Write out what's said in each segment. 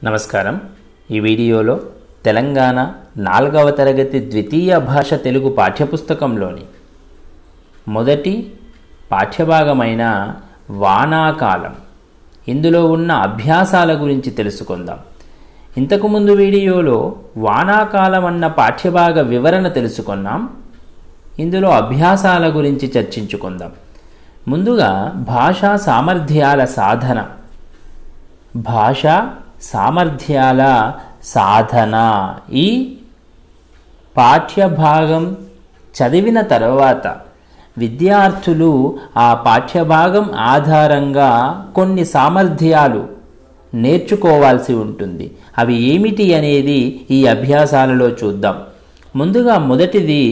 నమస్కారం. ఈ వీడియోలో తెలంగాణ 4వ తరగతి ద్వితీయ భాష తెలుగు పాఠ్యపుస్తకంలోని మొదటి పాఠ్యభాగమైన వానాకాలం ఇందులో ఉన్న అభ్యాసాల గురించి తెలుసుకుందాం. ఇంతకుముందు వీడియోలో వానాకాలం అన్న పాఠ్యభాగ వివరణ తెలుసుకున్నాం. ఇందులో అభ్యాసాల గురించి చర్చించుకుందాం. ముందుగా భాషా సామర్థ్యాల సాధన. భాషా సామర్థ్యాల సాధన ఈ పాఠ్యభాగం చదివిన తర్వాత విద్యార్థులు ఆ పాఠ్యభాగం ఆధారంగా కొన్ని సామర్థ్యాలు నేర్చుకోవాల్సి ఉంటుంది. అవి ఏమిటి అనేది ఈ అభ్యాసాలలో చూద్దాం. ముందుగా మొదటిది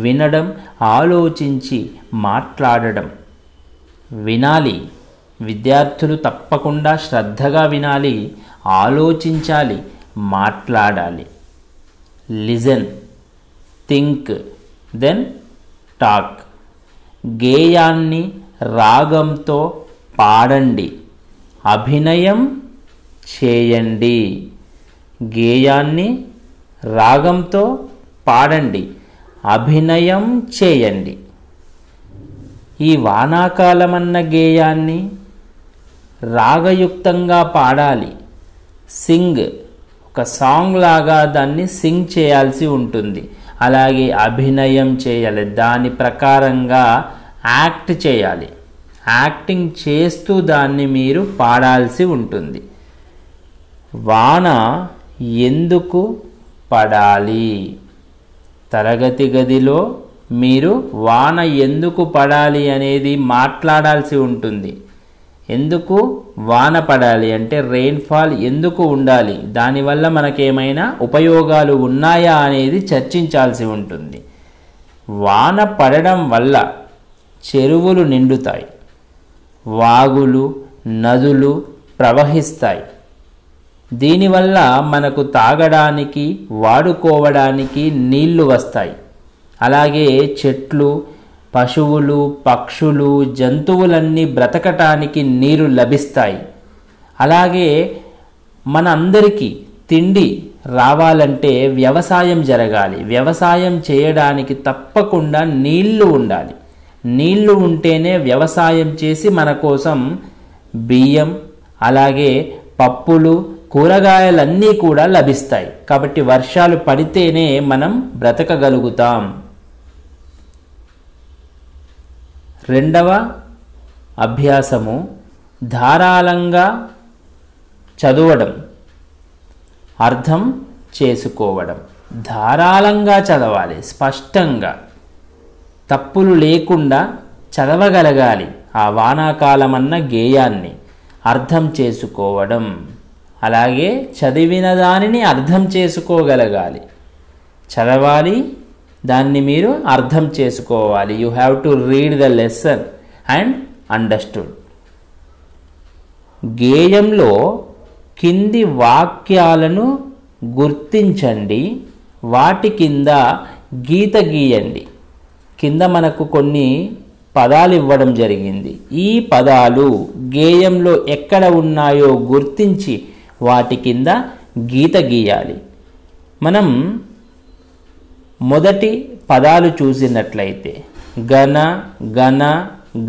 వినడం, ఆలోచించి మాట్లాడడం. వినాలి, విద్యార్థులు తప్పకుండా శ్రద్ధగా వినాలి, ఆలోచించాలి, మాట్లాడాలి. Listen, think, then talk. గేయాన్ని రాగంతో పాడండి, అభినయం చేయండి. గేయాన్ని రాగంతో పాడండి, అభినయం చేయండి. ఈ వానాకాలమన్న గేయాన్ని రాగయుక్తంగా పాడాలి. సింగ్, ఒక సాంగ్ లాగా దాన్ని సింగ్ చేయాల్సి ఉంటుంది. అలాగే అభినయం చేయాలి, దాని ప్రకారంగా యాక్ట్ చేయాలి. యాక్టింగ్ చేస్తూ దాన్ని మీరు పాడాల్సి ఉంటుంది. వాన ఎందుకు పడాలి? తరగతి గదిలో మీరు వాన ఎందుకు పడాలి అనేది మాట్లాడాల్సి ఉంటుంది. ఎందుకు వాన పడాలి అంటే రెయిన్ఫాల్ ఎందుకు ఉండాలి, దానివల్ల మనకేమైనా ఉపయోగాలు ఉన్నాయా అనేది చర్చించాల్సి ఉంటుంది. వాన పడడం వల్ల చెరువులు నిండుతాయి, వాగులు, నదులు ప్రవహిస్తాయి. దీనివల్ల మనకు తాగడానికి, వాడుకోవడానికి నీళ్లు వస్తాయి. అలాగే చెట్లు, పశువులు, పక్షులు, జంతువులన్నీ బ్రతకటానికి నీరు లభిస్తాయి. అలాగే మన అందరికీ తిండి రావాలంటే వ్యవసాయం జరగాలి. వ్యవసాయం చేయడానికి తప్పకుండా నీళ్లు ఉండాలి. నీళ్లు ఉంటేనే వ్యవసాయం చేసి మన కోసం బియ్యం, అలాగే పప్పులు, కూరగాయలన్నీ కూడా లభిస్తాయి. కాబట్టి వర్షాలు పడితేనే మనం బ్రతకగలుగుతాం. రెండవ అభ్యాసము ధారాళంగా చదవడం, అర్థం చేసుకోవడం. ధారాళంగా చదవాలి, స్పష్టంగా, తప్పులు లేకుండా చదవగలగాలి. ఆ వానాకాలమన్న గేయాన్ని అర్థం చేసుకోవడం, అలాగే చదివిన దానిని అర్థం చేసుకోగలగాలి. చదవాలి, దాన్ని మీరు అర్థం చేసుకోవాలి. You have to read the lesson and understood. గేయంలో కింది వాక్యాలను గుర్తించండి, వాటి కింద గీత గీయండి. కింద మనకు కొన్ని పదాలు ఇవ్వడం జరిగింది. ఈ పదాలు గేయంలో ఎక్కడ ఉన్నాయో గుర్తించి వాటి కింద గీత గీయాలి. మనం మొదటి పదాలు చూసినట్లయితే గణ, గణ,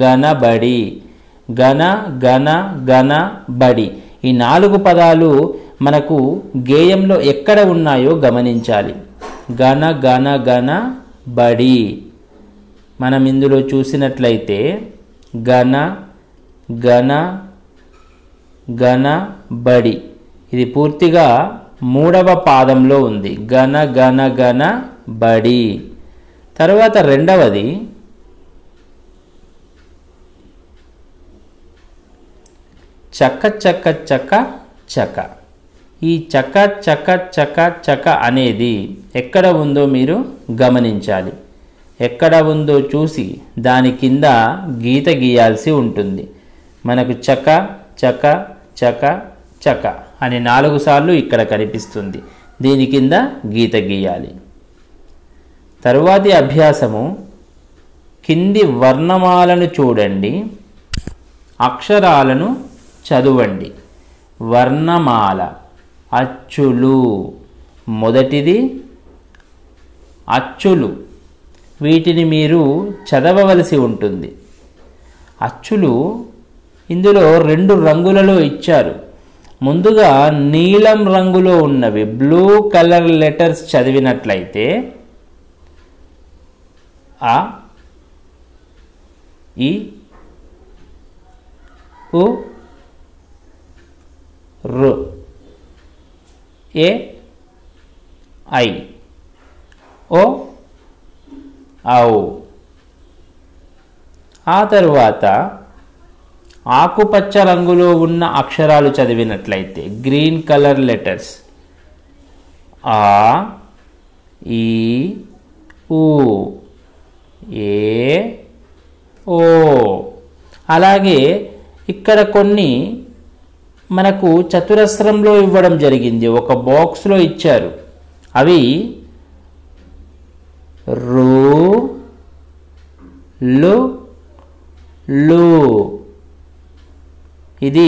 గణబడి, గణ, గణ, గణ, బడి. ఈ 4 పదాలు మనకు గేయంలో ఎక్కడ ఉన్నాయో గమనించాలి. గణ, గణ, గణ, బడి. మనం ఇందులో చూసినట్లయితే గణ, గణ, గణ, బడి. ఇది పూర్తిగా 3వ పాదంలో ఉంది. గణ, గణ, గణ, బడి. తర్వాత రెండవది చక్క, చక్క, చక్క, చక. ఈ చక, చక, చక, చక అనేది ఎక్కడ ఉందో మీరు గమనించాలి. ఎక్కడ ఉందో చూసి దాని కింద గీత గీయాల్సి ఉంటుంది. మనకు చక, చక, చక, చక అని 4 సార్లు ఇక్కడ కనిపిస్తుంది. దీని కింద గీత గీయాలి. తరువాతి అభ్యాసము కింది వర్ణమాలను చూడండి, అక్షరాలను చదవండి. వర్ణమాల అచ్చులు. మొదటిది అచ్చులు. వీటిని మీరు చదవవలసి ఉంటుంది. అచ్చులు ఇందులో 2 రంగులలో ఇచ్చారు. ముందుగా నీలం రంగులో ఉన్నవి బ్లూ కలర్ లెటర్స్ చదివినట్లయితే అ, ఇ, ఉ, రు, ఏ, ఐ, ఓ, ఔ. ఆ తరువాత ఆకుపచ్చ రంగులో ఉన్న అక్షరాలు చదివినట్లయితే గ్రీన్ కలర్ లెటర్స్ ఆ, ఈ, ఊ, ఏ, ఓ. అలాగే ఇక్కడ కొన్ని మనకు చతురస్రంలో ఇవ్వడం జరిగింది, ఒక బాక్స్లో ఇచ్చారు. అవి రు, లు, లు. ఇది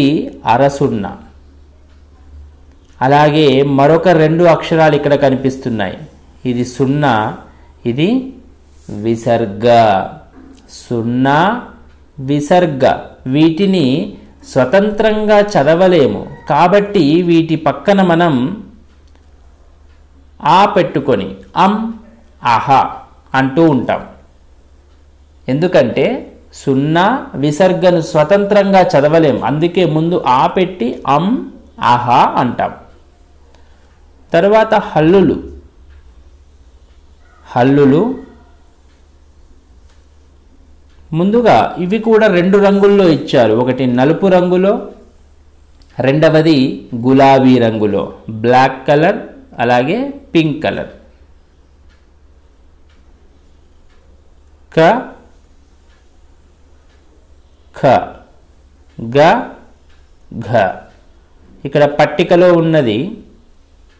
అరసున్న. అలాగే మరొక 2 అక్షరాలు ఇక్కడ కనిపిస్తున్నాయి. ఇది సున్నా, ఇది విసర్గ. సున్నా, విసర్గ. వీటిని స్వతంత్రంగా చదవలేము కాబట్టి వీటి పక్కన మనం ఆ పెట్టుకొని అం, అహ అంటూ ఉంటాం. ఎందుకంటే సున్నా విసర్గను స్వతంత్రంగా చదవలేం, అందుకే ముందు ఆ పెట్టి అం, అహ అంటాం. తరువాత హల్లులు. హల్లులు ముందుగా ఇవి కూడా 2 రంగుల్లో ఇచ్చారు. ఒకటి నలుపు రంగులో, రెండవది గులాబీ రంగులో, బ్లాక్ కలర్, అలాగే పింక్ కలర్. క, ఖ, గ, ఘ. ఇక్కడ పట్టికలో ఉన్నది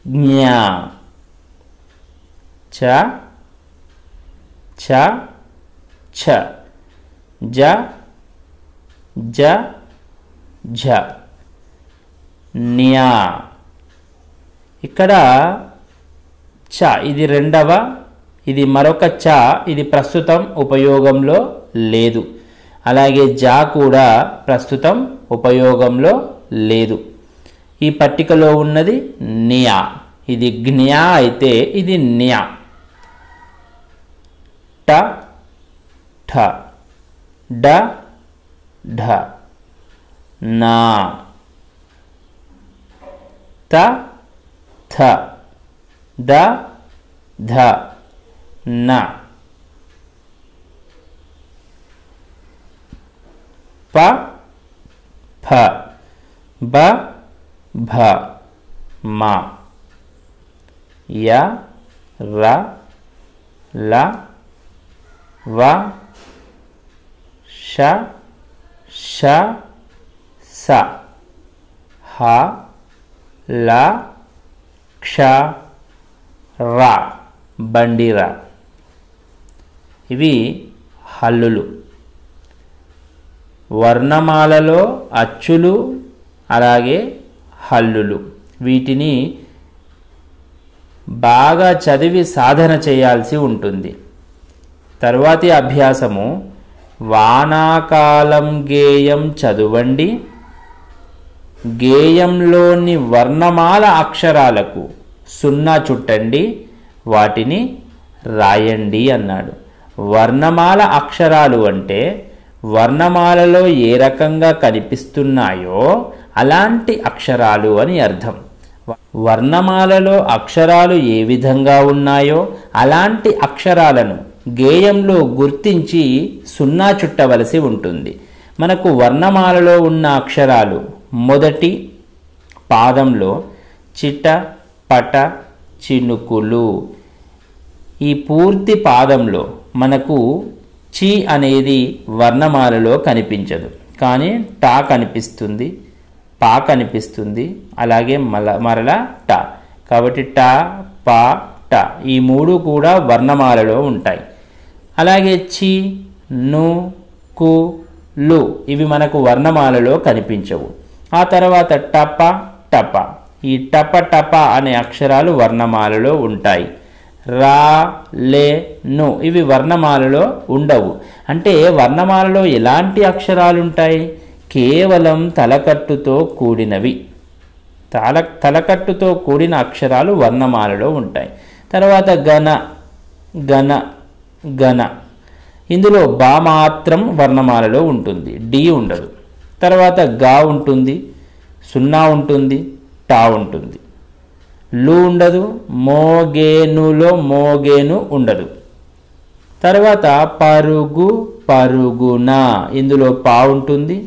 జ్ఞా. చ, ఛ, ఛ, జ, జ, ఝ, న్యా. ఇక్కడ చ ఇది రెండవ, ఇది మరొక చ, ఇది ప్రస్తుతం ఉపయోగంలో లేదు. అలాగే జా కూడా ప్రస్తుతం ఉపయోగంలో లేదు. ఈ పట్టికలో ఉన్నది న్యా. ఇది జ్ఞా అయితే ఇది న్యా. ట, ఠ, డ, ఢ, నా. త, థ, ద, ధ, న. ప, ఫ, బ, భ, మ. య, ర, ల, వ, ష, ష, స, హ, ల, క్ష, ర, బండిర. ఇవి హల్లులు. వర్ణమాలలో అచ్చులు, అలాగే హల్లులు. వీటిని బాగా చదివి సాధన చేయాల్సి ఉంటుంది. తరువాతి అభ్యాసము వానాకాలం గేయం చదవండి, గేయంలోని వర్ణమాల అక్షరాలకు సున్నా చుట్టండి, వాటిని రాయండి అన్నాడు. వర్ణమాల అక్షరాలు అంటే వర్ణమాలలో ఏ రకంగా కనిపిస్తున్నాయో అలాంటి అక్షరాలు అని అర్థం. వర్ణమాలలో అక్షరాలు ఏ విధంగా ఉన్నాయో అలాంటి అక్షరాలను గేయంలో గుర్తించి సున్నా చుట్టవలసి ఉంటుంది. మనకు వర్ణమాలలో ఉన్న అక్షరాలు మొదటి పాదంలో చిట, పట, చినుకులు. ఈ పూర్తి పాదంలో మనకు చి అనేది వర్ణమాలలో కనిపించదు, కానీ టా కనిపిస్తుంది, పా కనిపిస్తుంది, అలాగే మరలా ట. కాబట్టి ట, ప, ట ఈ 3 కూడా వర్ణమాలలో ఉంటాయి. అలాగే చి, ను, కు, లు ఇవి మనకు వర్ణమాలలో కనిపించవు. ఆ తర్వాత టప, టప ఈ టప టప అనే అక్షరాలు వర్ణమాలలో ఉంటాయి. రా, లే, ను ఇవి వర్ణమాలలో ఉండవు. అంటే వర్ణమాలలో ఎలాంటి అక్షరాలు ఉంటాయి? కేవలం తలకట్టుతో కూడినవి. తలకట్టుతో కూడిన అక్షరాలు వర్ణమాలలో ఉంటాయి. తర్వాత గణ, గణ, గణ ఇందులో బా మాత్రం వర్ణమాలలో ఉంటుంది, డి ఉండదు. తర్వాత గా ఉంటుంది, సున్నా ఉంటుంది, టా ఉంటుంది. లు ఉండదు, మోగేనులో మోగేను ఉండదు. తర్వాత పరుగు, పరుగున ఇందులో పా ఉంటుంది,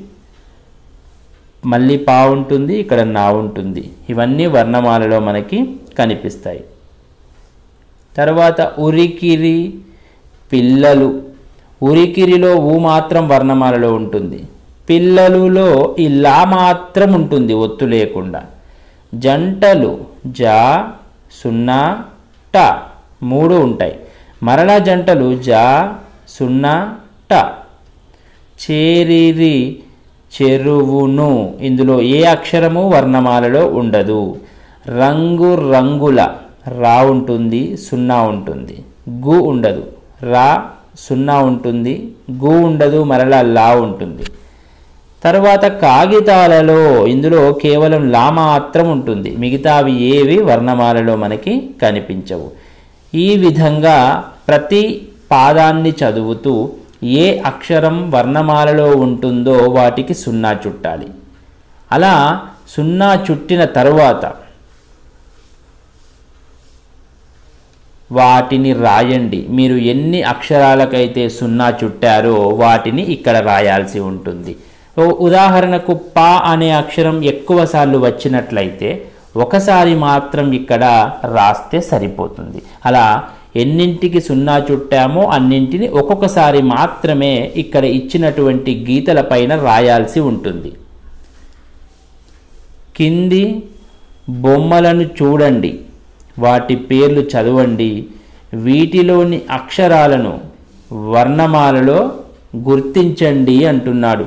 మళ్ళీ పా ఉంటుంది, ఇక్కడ నా ఉంటుంది. ఇవన్నీ వర్ణమాలలో మనకి కనిపిస్తాయి. తర్వాత ఉరికిరి, పిల్లలు. ఉరికిరిలో ఊ మాత్రం వర్ణమాలలో ఉంటుంది. పిల్లలులో ఈ లా మాత్రం ఉంటుంది ఒత్తు లేకుండా. జంటలు జా, సున్నా, ట 3 ఉంటాయి. మరలా జంటలు జా, సున్నా, ట. చేరిరి, చెరువును ఇందులో ఏ అక్షరము వర్ణమాలలో ఉండదు. రంగు, రంగుల రా ఉంటుంది, సున్నా ఉంటుంది, గు ఉండదు. రా, సున్నా ఉంటుంది, గు ఉండదు, మరలా లా ఉంటుంది. తర్వాత కాగితాలలో ఇందులో కేవలం లా మాత్రం ఉంటుంది, మిగతావి ఏవి వర్ణమాలలో మనకి కనిపించవు. ఈ విధంగా ప్రతి పాదాన్ని చదువుతూ ఏ అక్షరం వర్ణమాలలో ఉంటుందో వాటికి సున్నా చుట్టాలి. అలా సున్నా చుట్టిన తరువాత వాటిని రాయండి. మీరు ఎన్ని అక్షరాలకైతే సున్నా చుట్టారో వాటిని ఇక్కడ రాయాల్సి ఉంటుంది. ఉదాహరణకు పా అనే అక్షరం ఎక్కువసార్లు వచ్చినట్లయితే ఒకసారి మాత్రం ఇక్కడ రాస్తే సరిపోతుంది. అలా ఎన్నింటికి సున్నా చుట్టామో అన్నింటిని ఒక్కొక్కసారి మాత్రమే ఇక్కడ ఇచ్చినటువంటి గీతల పైన రాయాల్సి ఉంటుంది. కింది బొమ్మలను చూడండి, వాటి పేర్లు చదవండి, వీటిలోని అక్షరాలను వర్ణమాలలో గుర్తించండి అంటున్నాడు.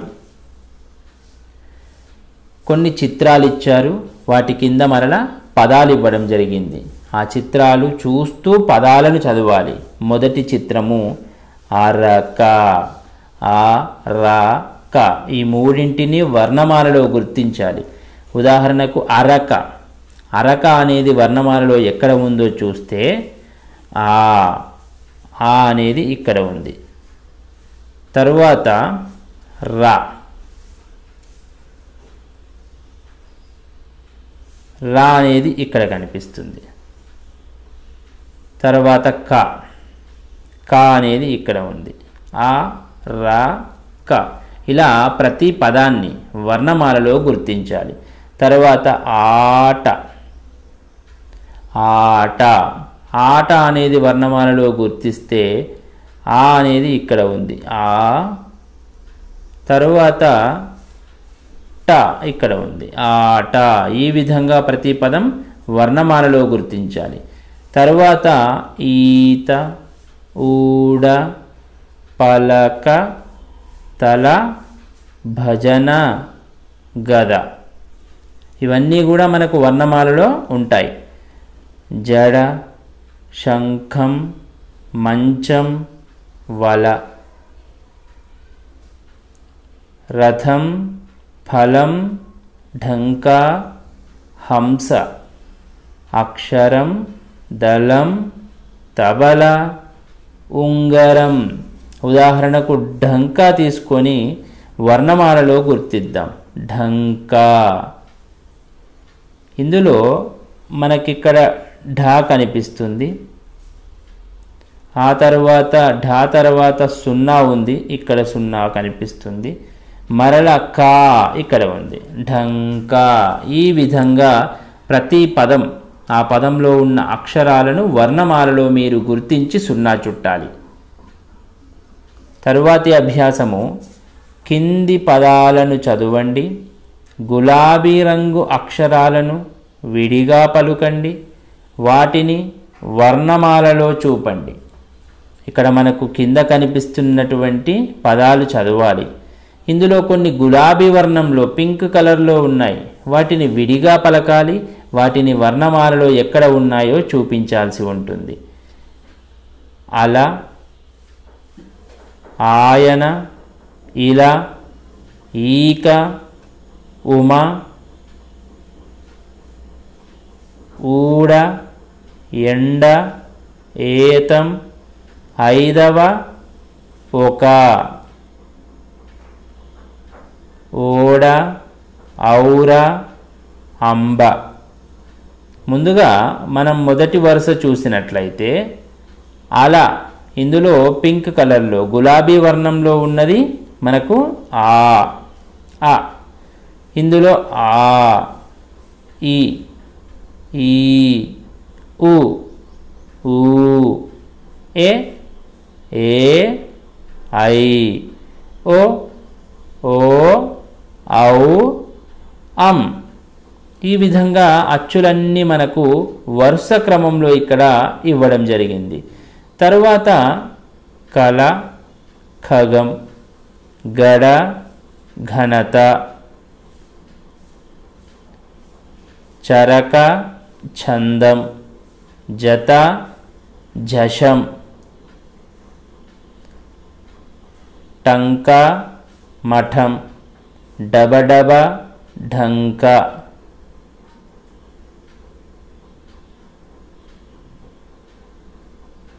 కొన్ని చిత్రాలు ఇచ్చారు, వాటి కింద మరలా పదాలు ఇవ్వడం జరిగింది. ఆ చిత్రాలు చూస్తూ పదాలను చదవాలి. మొదటి చిత్రము అరక, అరక ఈ మూడింటిని వర్ణమాలలో గుర్తించాలి. ఉదాహరణకు అరక, అరక అనేది వర్ణమాలలో ఎక్కడ ఉందో చూస్తే ఆ అనేది ఇక్కడ ఉంది. తరువాత రా, రా అనేది ఇక్కడ కనిపిస్తుంది. తర్వాత క, క అనేది ఇక్కడ ఉంది. ఆ, రా, క ఇలా ప్రతి పదాన్ని వర్ణమాలలో గుర్తించాలి. తర్వాత ఆట, ఆట, ఆట అనేది వర్ణమాలలో గుర్తిస్తే ఆ అనేది ఇక్కడ ఉంది. ఆ తరువాత ట ఇక్కడ ఉంది. ఆట. ఈ విధంగా ప్రతి పదం వర్ణమాలలో గుర్తించాలి. తరువాత ఈత, ఊడ, పలక, తల, భజన, గద ఇవన్నీ కూడా మనకు వర్ణమాలలో ఉంటాయి. జడ, శంఖం, మంచం, వల, రథం, ఫలం, ఢంకా, హంస, అక్షరం, దళం, తబల, ఉంగరం. ఉదాహరణకు ఢంకా తీసుకొని వర్ణమాలలో గుర్తిద్దాం. ఢంకా. ఇందులో మనకిక్కడ ఢా కనిపిస్తుంది. ఆ తర్వాత ఢా తర్వాత సున్నా ఉంది, ఇక్కడ సున్నా కనిపిస్తుంది. మరల కా ఇక్కడ ఉంది. ఢంకా. ఈ విధంగా ప్రతి పదం ఆ పదంలో ఉన్న అక్షరాలను వర్ణమాలలో మీరు గుర్తించి సున్నా చుట్టాలి. తరువాతి అభ్యాసము కింది పదాలను చదవండి, గులాబీ రంగు అక్షరాలను విడిగా పలుకండి, వాటిని వర్ణమాలలో చూపండి. ఇక్కడ మనకు కింద కనిపిస్తున్నటువంటి పదాలు చదవాలి. ఇందులో కొన్ని గులాబీ వర్ణంలో పింక్ కలర్లో ఉన్నాయి, వాటిని విడిగా పలకాలి, వాటిని వర్ణమాలలో ఎక్కడ ఉన్నాయో చూపించాల్సి ఉంటుంది. అల, ఆయన, ఇల, ఈక, ఉమ, ఊడ, ఎండ, ఏతం, ఐదవ, ఒక, ఓడ, ఔర, అంబ. ముందుగా మనం మొదటి వరుస చూసినట్లయితే అల, ఇందులో పింక్ కలర్లో గులాబీ వర్ణంలో ఉన్నది మనకు ఆ. ఇందులో ఆ, ఈ, ఉ, ఊ, ఏ, ఐ, ఓ, ఔ, అం. ఈ విధంగా అచ్చులన్నీ మనకు వరుస క్రమంలో ఇక్కడ ఇవ్వడం జరిగింది. తరువాత కల, ఖగం, గడ, ఘనత, చరక, ఛందం, జత, జశం, టంక, మఠం, డబడబ, ఢంక,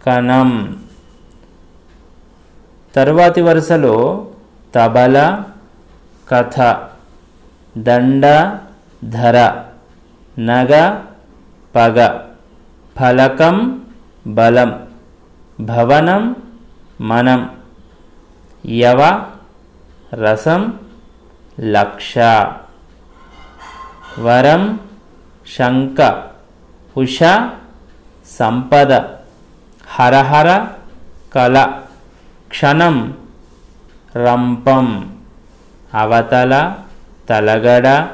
కణం. తరువాతి వరుసలో తబల, కథ, దండ, ధర, నగ, పగ, ఫలకం, బలం, భవనం, మనం, యవ, రసం, లక్ష, వరం, శంక, ఉష, సంపద, హరహర, కల, క్షణం, రంపం, అవతల, తలగడ,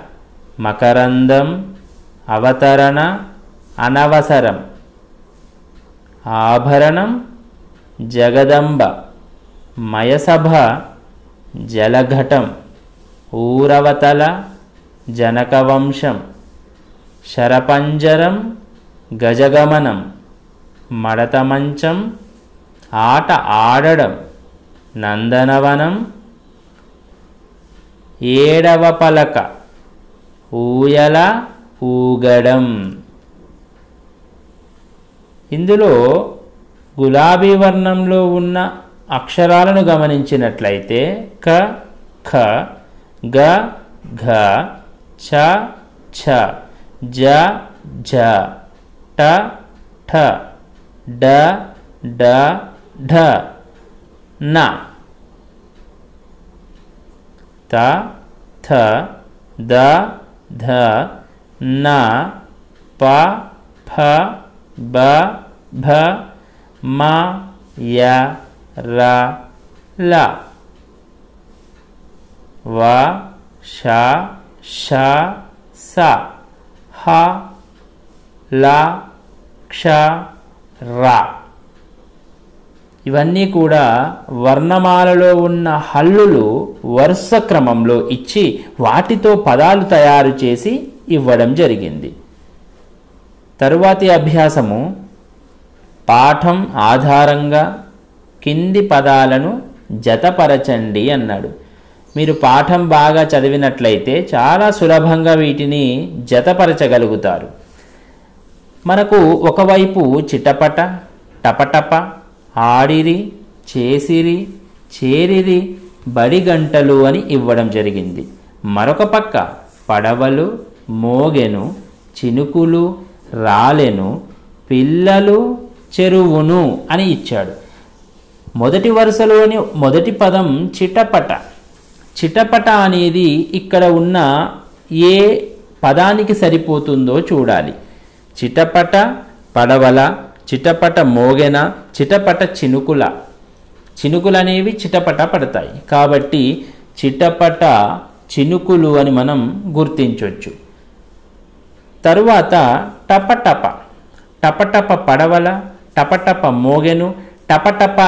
మకరందం, అవతరణ, అనవసరం, ఆభరణం, జగదంబ, మయసభ, జలఘటం, ఊరవతల, జనకవంశం, శరపంజరం, గజగమనం, మడతమంచం, ఆట ఆడడం, నందనవనం, ఏడవ పలక, ఊయల, ఊగడం. ఇందులో గులాబీ వర్ణంలో ఉన్న అక్షరాలను గమనించినట్లయితే క, ఖ, గ, ఘ, చ, ఛ, జ, ఝ, ట, ఠ, డ, డ, ఢ, న, త, థ, ద, ధ, న, ప, ఫ, బ, భ, మ, య, ర, ల, వ, ష, ష, స, హ, ల, క్ష, ర. ఇవన్నీ కూడా వర్ణమాలలో ఉన్న హల్లులు వరుస క్రమంలో ఇచ్చి వాటితో పదాలు తయారు చేసి ఇవ్వడం జరిగింది. తరువాతి అభ్యాసము పాఠం ఆధారంగా కింది పదాలను జతపరచండి అన్నాడు. మీరు పాఠం బాగా చదివినట్లయితే చాలా సులభంగా వీటిని జతపరచగలుగుతారు. మనకు ఒకవైపు చిటపట, టపటప, ఆడిరి, చేసిరి, చేరిరి, బడిగంటలు అని ఇవ్వడం జరిగింది. మరొక పక్క పడవలు, మోగెను, చినుకులు, రాలెను, పిల్లలు, చెరువును అని ఇచ్చాడు. మొదటి వరుసలోని మొదటి పదం చిటపట. చిటపట అనేది ఇక్కడ ఉన్న ఏ పదానికి సరిపోతుందో చూడాలి. చిటపట పడవల, చిటపట మోగెన, చిటపట చినుకుల. చినుకులనేవి చిటపట పడతాయి కాబట్టి చిటపట చినుకులు అని మనం గుర్తించవచ్చు. తరువాత టపటప. టపటప పడవల, టపటప మోగెను, టపటప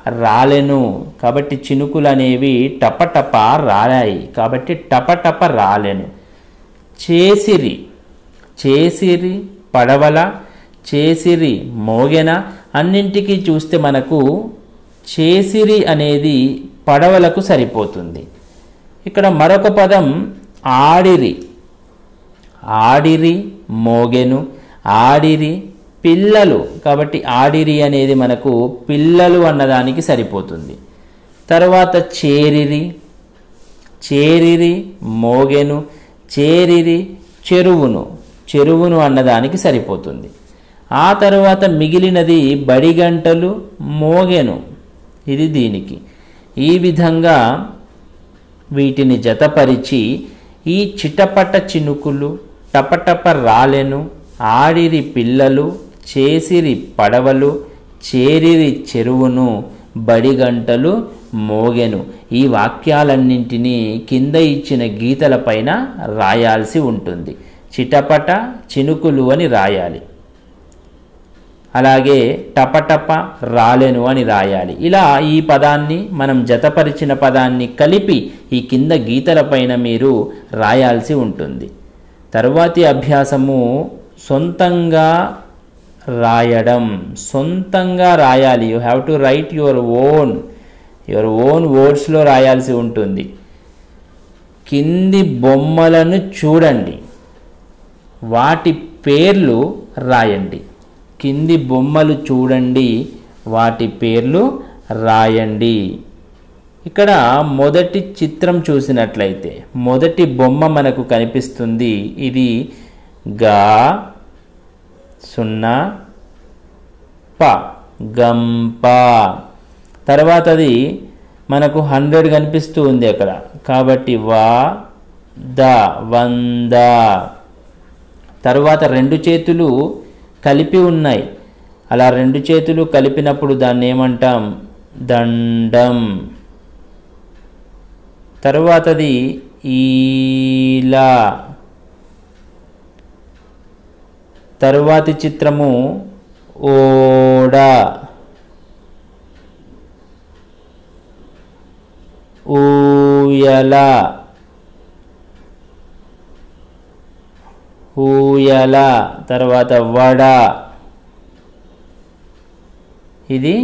రాలెను. కాబట్టి చినుకులు అనేవి టపటప రాలాయి కాబట్టి టపటప రాలెను. చేసిరి. చేసిరి పడవల, చేసిరి మోగెన, అన్నింటికి చూస్తే మనకు చేసిరి అనేది పడవలకు సరిపోతుంది. ఇక్కడ మరొక పదం ఆడిరి, ఆడిరి మోగెను, ఆడిరి పిల్లలు, కాబట్టి ఆడిరి అనేది మనకు పిల్లలు అన్నదానికి సరిపోతుంది. తర్వాత చేరిరి, చేరిరి మోగెను, చేరిరి చెరువును, చెరువును అన్నదానికి సరిపోతుంది. ఆ తర్వాత మిగిలినది బడిగంటలు మోగెను, ఇది దీనికి. ఈ విధంగా వీటిని జతపరిచి ఈ చిటపట చినుకులు, టపటప రాలెను, ఆడిరి పిల్లలు, చేసిరి పడవలు, చేరిరి చెరువును, బడిగంటలు మోగెను, ఈ వాక్యాలన్నింటినీ కింద ఇచ్చిన గీతలపైన రాయాల్సి ఉంటుంది. చిటపట చినుకులు అని రాయాలి, అలాగే టపటప రాలెను అని రాయాలి. ఇలా ఈ పదాన్ని మనం జతపరిచిన పదాన్ని కలిపి ఈ కింద గీతలపైన మీరు రాయాల్సి ఉంటుంది. తరువాతి అభ్యాసము సొంతంగా రాయడం. సొంతంగా రాయాలి. You have to write your own వర్డ్స్లో రాయాల్సి ఉంటుంది. కింది బొమ్మలను చూడండి, వాటి పేర్లు రాయండి. కింది బొమ్మలు చూడండి, వాటి పేర్లు రాయండి. ఇక్కడ మొదటి చిత్రం చూసినట్లయితే మొదటి బొమ్మ మనకు కనిపిస్తుంది. ఇది గా సున్నా ప, గంప. తర్వాతది మనకు 100 కనిపిస్తూ ఉంది అక్కడ, కాబట్టి వా ద, వంద. తరువాత 2 చేతులు కలిపి ఉన్నాయి, అలా 2 చేతులు కలిపినప్పుడు దాన్ని ఏమంటాం? దండం. తరువాతది ఈలా. తరువాతి చిత్రము ఓడ, ఊయల, ఊయల. తర్వాత వడ, ఇది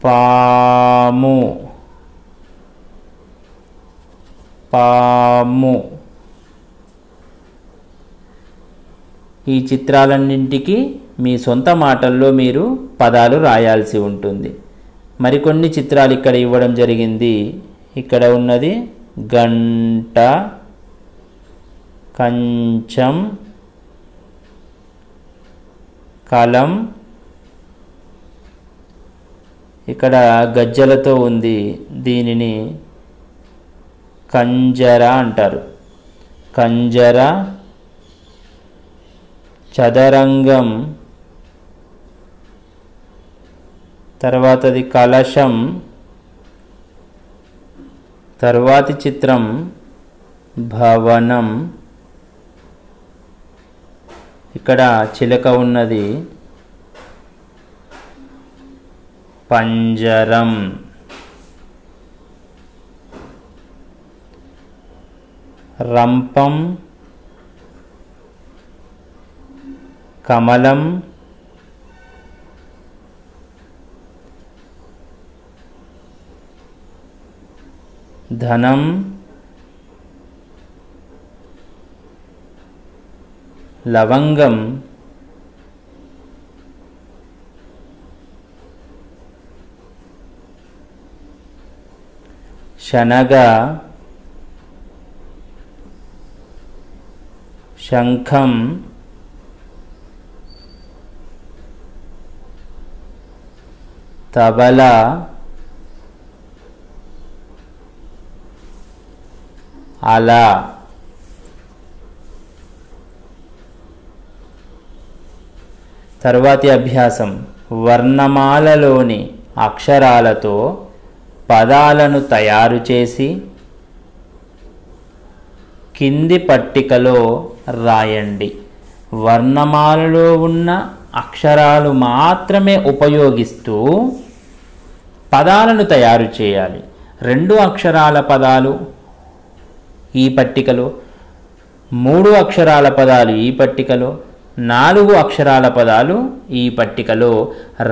పాము, పాము. ఈ చిత్రాలన్నింటికి మీ సొంత మాటల్లో మీరు పదాలు రాయాల్సి ఉంటుంది. మరికొన్ని చిత్రాలు ఇక్కడ ఇవ్వడం జరిగింది. ఇక్కడ ఉన్నది గంట, కంచం, కలం, ఇక్కడ గజ్జలతో ఉంది, దీనిని కంజర అంటారు. కంజర, చదరంగం, తర్వాతది కలశం. తర్వాతి చిత్రం భవనం. ఇక్కడ చిలక ఉన్నది, పంజరం. రంపం, కమలం, ధనం, లవంగం, శనగ, శంఖం, తబలా, అలా. తరువాతి అభ్యాసం వర్ణమాలలోని అక్షరాలతో పదాలను తయారు చేసి కింది పట్టికలో రాయండి. వర్ణమాలలో ఉన్న అక్షరాలు మాత్రమే ఉపయోగిస్తూ పదాలను తయారు చేయాలి. 2 అక్షరాల పదాలు ఈ పట్టికలో, 3 అక్షరాల పదాలు ఈ పట్టికలో, 4 అక్షరాల పదాలు ఈ పట్టికలో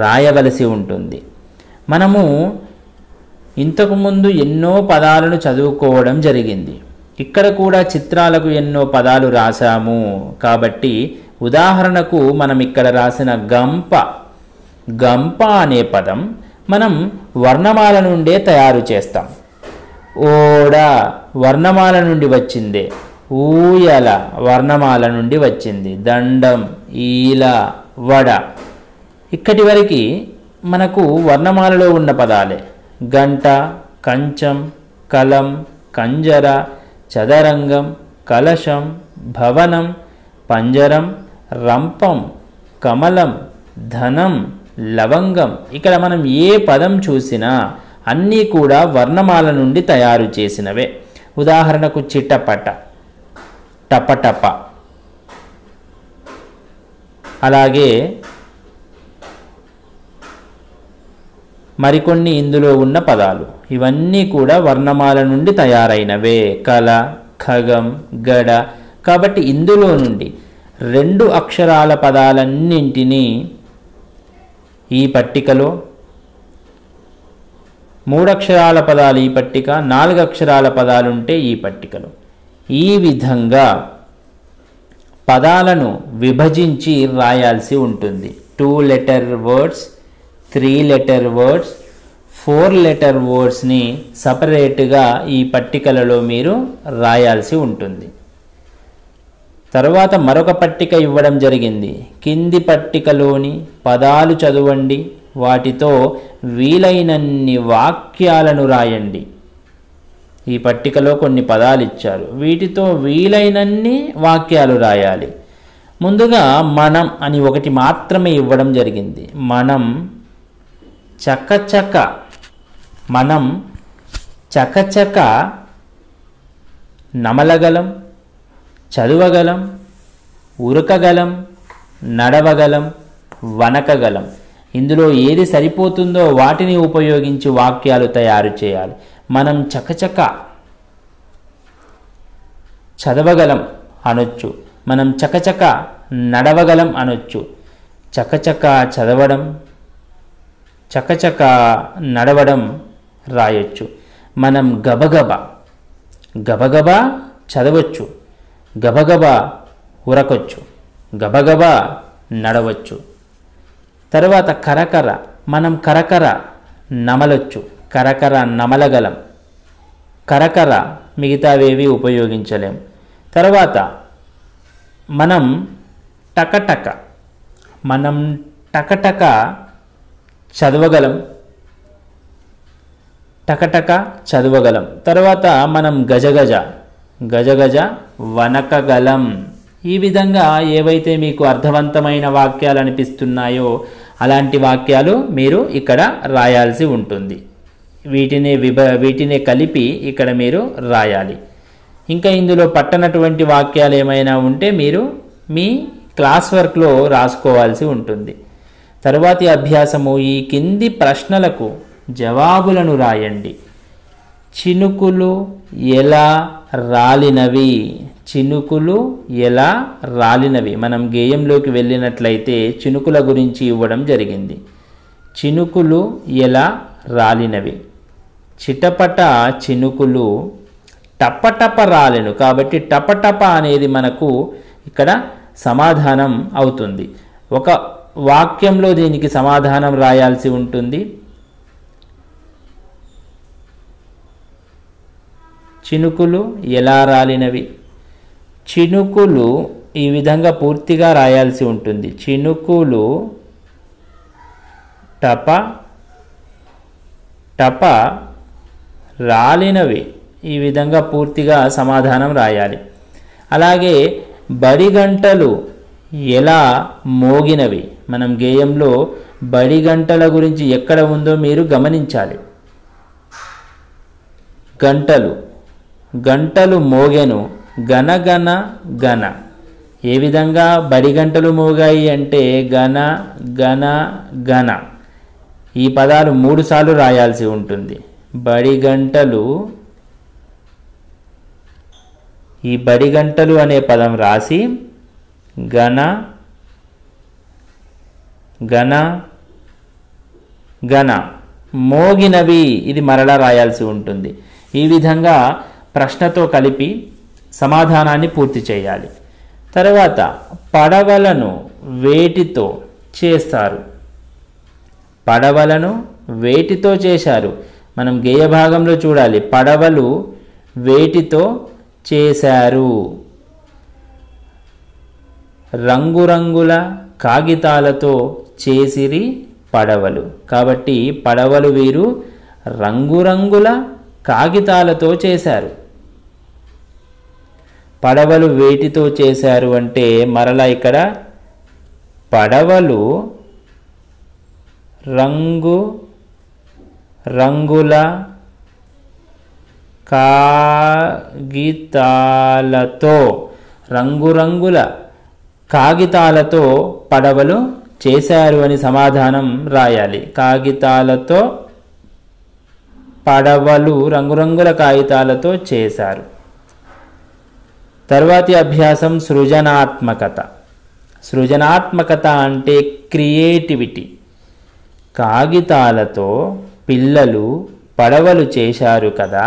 రాయవలసి ఉంటుంది. మనము ఇంతకుముందు ఎన్నో పదాలను చదువుకోవడం జరిగింది. ఇక్కడ కూడా చిత్రాలకు ఎన్నో పదాలు రాసాము. కాబట్టి ఉదాహరణకు మనం ఇక్కడ రాసిన గంప అనే పదం మనం వర్ణమాల నుండే తయారు చేస్తాం. ఓడ వర్ణమాల నుండి వచ్చిందే. ఊయల వర్ణమాల నుండి వచ్చింది. దండం, ఈల, వడ ఇక్కడి వరకు మనకు వర్ణమాలలో ఉన్న పదాలే. గంట, కంచం, కలం, కంజర, చదరంగం, కలశం, భవనం, పంజరం, రంపం, కమలం, ధనం, లవంగం. ఇక్కడ మనం ఏ పదం చూసినా అన్నీ కూడా వర్ణమాల నుండి తయారు చేసినవే. ఉదాహరణకు చిటపట, టపటప. అలాగే మరికొన్ని ఇందులో ఉన్న పదాలు ఇవన్నీ కూడా వర్ణమాల నుండి తయారైనవే. కల, ఖగం, గడ. కాబట్టి ఇందులో నుండి 2 అక్షరాల పదాలన్నింటినీ ఈ పట్టికలో, 3 అక్షరాల పదాలు ఈ పట్టిక, 4 అక్షరాల పదాలుంటే ఈ పట్టికలో. ఈ విధంగా పదాలను విభజించి రాయాల్సి ఉంటుంది. 2 letter words, 3 letter words, 4 letter wordsని సపరేట్గా ఈ పట్టికలలో మీరు రాయాల్సి ఉంటుంది. తర్వాత మరొక పట్టిక ఇవ్వడం జరిగింది. కింది పట్టికలోని పదాలు చదవండి, వాటితో వీలైనన్ని వాక్యాలను రాయండి. ఈ పట్టికలో కొన్ని పదాలు ఇచ్చారు, వీటితో వీలైనన్ని వాక్యాలు రాయాలి. ముందుగా మనం అని ఒకటి మాత్రమే ఇవ్వడం జరిగింది. మనం చకచక, మనం చకచక నమలగలం, చదవగలం, ఉరకగలం, నడవగలం, వనకగలం. ఇందులో ఏది సరిపోతుందో వాటిని ఉపయోగించి వాక్యాలు తయారు చేయాలి. మనం చకచక చదవగలం అనొచ్చు, మనం చకచక నడవగలం అనొచ్చు. చకచక చదవడం, చకచక నడవడం రాయొచ్చు. మనం గబగబా చదవచ్చు, గబగబా ఉరకొచ్చు, గబగబా నడవచ్చు. తర్వాత కరకర, మనం కరకర నమలొచ్చు, కరకర నమలగలం, కరకర మిగతావేవి ఉపయోగించలేం. తర్వాత మనం టకటక, మనం టకటక చదవగలం, టకటక చదవగలం. తర్వాత మనం గజగజ వనకగలం. ఈ విధంగా ఏవైతే మీకు అర్థవంతమైన వాక్యాలు అనిపిస్తున్నాయో అలాంటి వాక్యాలు మీరు ఇక్కడ రాయాల్సి ఉంటుంది. వీటినే కలిపి ఇక్కడ మీరు రాయాలి. ఇంకా ఇందులో పట్టనటువంటి వాక్యాలు ఏమైనా ఉంటే మీరు మీ క్లాస్ వర్క్లో రాసుకోవాల్సి ఉంటుంది. తరువాతి అభ్యాసము, ఈ కింది ప్రశ్నలకు జవాబులను రాయండి. చినుకులు ఎలా రాలినవి? చినుకులు ఎలా రాలినవి? మనం గేయంలోకి వెళ్ళినట్లయితే చినుకుల గురించి ఇవ్వడం జరిగింది. చినుకులు ఎలా రాలినవి? చిటపట చినుకులు టపటప రాలెను. కాబట్టి టపటప అనేది మనకు ఇక్కడ సమాధానం అవుతుంది. ఒక వాక్యంలో దీనికి సమాధానం రాయాల్సి ఉంటుంది. చినుకులు ఎలా రాలినవి? చినుకులు ఈ విధంగా పూర్తిగా రాయాల్సి ఉంటుంది. చినుకులు టప టప రాలినవి. ఈ విధంగా పూర్తిగా సమాధానం రాయాలి. అలాగే బడి గంటలు ఎలా మోగినవి? మనం గేయంలో బడి గంటల గురించి ఎక్కడ ఉందో మీరు గమనించాలి. గంటలు మోగెను, గనగన గన. ఏ విధంగా బడి గంటలు మోగాయి అంటే గన గన గన. ఈ పదాలు 3 సార్లు రాయాల్సి ఉంటుంది. బడి గంటలు ఈ బడిగంటలు అనే పదం రాసి గణ గణ గణ మోగినవి ఇది మరలా రాయాల్సి ఉంటుంది. ఈ విధంగా ప్రశ్నతో కలిపి సమాధానాన్ని పూర్తి చేయాలి. తర్వాత పడవలను వేటితో చేస్తారు? పడవలను వేటితో చేశారు? మనం గేయ భాగంలో చూడాలి. పడవలు వేటితో చేశారు? రంగురంగుల కాగితాలతో చేసిరి పడవలు. కాబట్టి పడవలు వీరు రంగురంగుల కాగితాలతో చేశారు. పడవలు వేటితో చేశారు అంటే మరలా ఇక్కడ పడవలు రంగుల కాగితాలతో రంగురంగుల కాగితాలతో పడవలు చేశారు అని సమాధానం రాయాలి. కాగితాలతో పడవలు రంగురంగుల కాగితాలతో చేశారు. తర్వాతి అభ్యాసం సృజనాత్మకత. సృజనాత్మకత అంటే క్రియేటివిటీ. కాగితాలతో పిల్లలు పడవలు చేశారు కదా,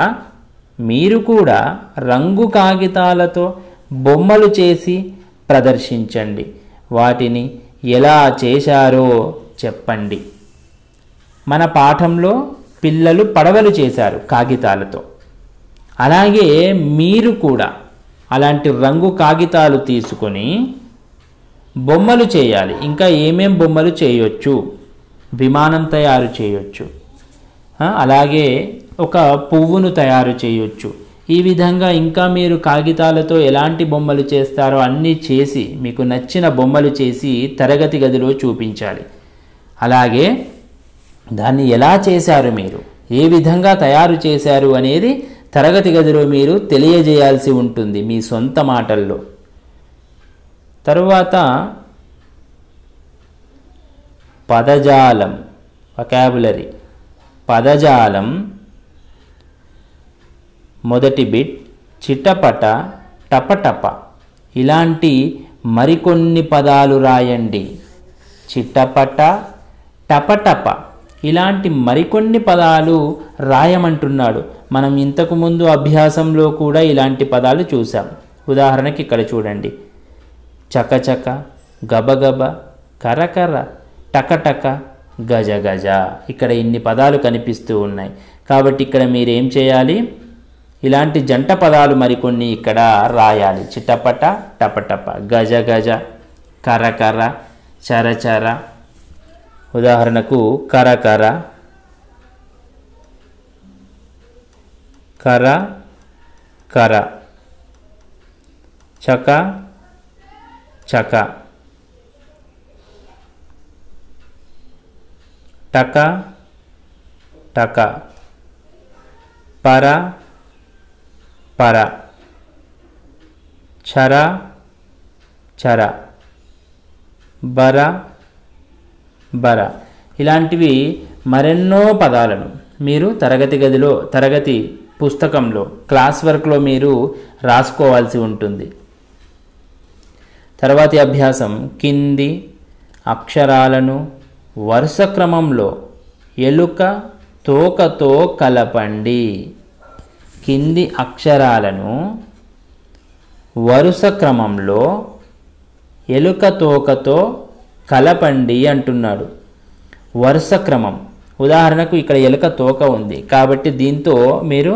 మీరు కూడా రంగు కాగితాలతో బొమ్మలు చేసి ప్రదర్శించండి. వాటిని ఎలా చేశారో చెప్పండి. మన పాఠంలో పిల్లలు పడవలు చేశారు కాగితాలతో. అలాగే మీరు కూడా అలాంటి రంగు కాగితాలు తీసుకొని బొమ్మలు చేయాలి. ఇంకా ఏమేం బొమ్మలు చేయొచ్చు? విమానం తయారు చేయొచ్చు, అలాగే ఒక పువ్వును తయారు చేయొచ్చు. ఈ విధంగా ఇంకా మీరు కాగితాలతో ఎలాంటి బొమ్మలు చేస్తారో అన్నీ చేసి మీకు నచ్చిన బొమ్మలు చేసి తరగతి గదిలో చూపించాలి. అలాగే దాన్ని ఎలా చేశారు, మీరు ఏ విధంగా తయారు చేశారు అనేది తరగతి గదిలో మీరు తెలియజేయాల్సి ఉంటుంది మీ సొంత మాటల్లో. తరువాత పదజాలం, వొకాబులరీ. పదజాలం మొదటి బిట్ చిటపట, టపటప ఇలాంటి మరికొన్ని పదాలు రాయండి. చిటపట, టపటప ఇలాంటి మరికొన్ని పదాలు రాయమంటున్నాడు. మనం ఇంతకుముందు అభ్యాసంలో కూడా ఇలాంటి పదాలు చూసాం. ఉదాహరణకి ఇక్కడ చూడండి. చకచక, గబగబ, కరకర, టకటక, గజగజ. ఇక్కడ ఇన్ని పదాలు కనిపిస్తూ ఉన్నాయి. కాబట్టి ఇక్కడ మీరు ఏం చేయాలి? ఇలాంటి జంట పదాలు మరికొన్ని ఇక్కడ రాయాలి. చిటపట, టపటప, గజగజ, కరకర, చరచర. ఉదాహరణకు కరకర, కర కర, చక చక, టక టక, పర పర, చర చర, బర బర. ఇలాంటివి మరెన్నో పదాలను మీరు తరగతి పుస్తకంలో క్లాస్ వర్క్లో మీరు రాసుకోవాల్సి ఉంటుంది. తర్వాతి అభ్యాసం కింది అక్షరాలను వరుస క్రమంలో ఎలుక తోకతో కలపండి. కింది అక్షరాలను వరుస క్రమంలో ఎలుక తోకతో కలపండి అంటున్నాడు. వరుస క్రమం. ఉదాహరణకు ఇక్కడ ఎలుక తోక ఉంది కాబట్టి దీంతో మీరు